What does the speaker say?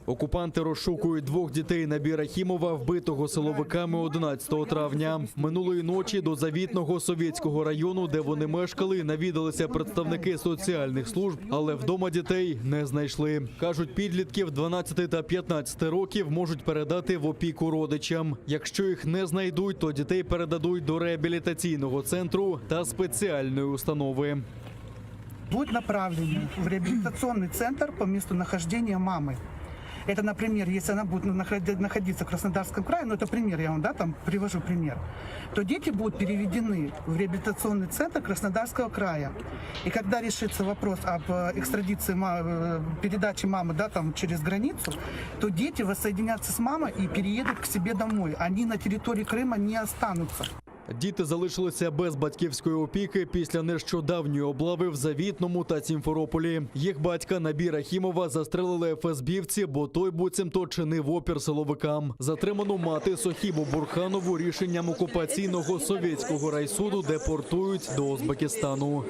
Окупанти розшукують двох дітей Набіра Рахімова, вбитого силовиками 11 травня. Минулої ночі до Завітного Совєтського району, де вони мешкали, навідалися представники соціальних служб, але вдома дітей не знайшли. Кажуть, підлітків 12 та 15 років можуть передати в опіку родичам. Якщо їх не знайдуть, то дітей передадуть до реабілітаційного центру та спеціальної установи. Будет направление в реабилитационный центр по месту нахождения мамы. Это, например, если она будет находиться в Краснодарском крае, это пример, я вам там привожу пример, то дети будут переведены в реабилитационный центр Краснодарского края. И когда решится вопрос об экстрадиции, передаче мамы там, через границу, то дети воссоединятся с мамой и переедут к себе домой. Они на территории Крыма не останутся. Діти залишилися без батьківської опіки після нещодавньої облави в Завітному та Сімферополі. Їх батька Набіра Рахімова застрелили ФСБівці, бо той буцімто чинив опір силовикам. Затриману мати Сохібу Бурханову рішенням окупаційного совєтського райсуду депортують до Узбекистану.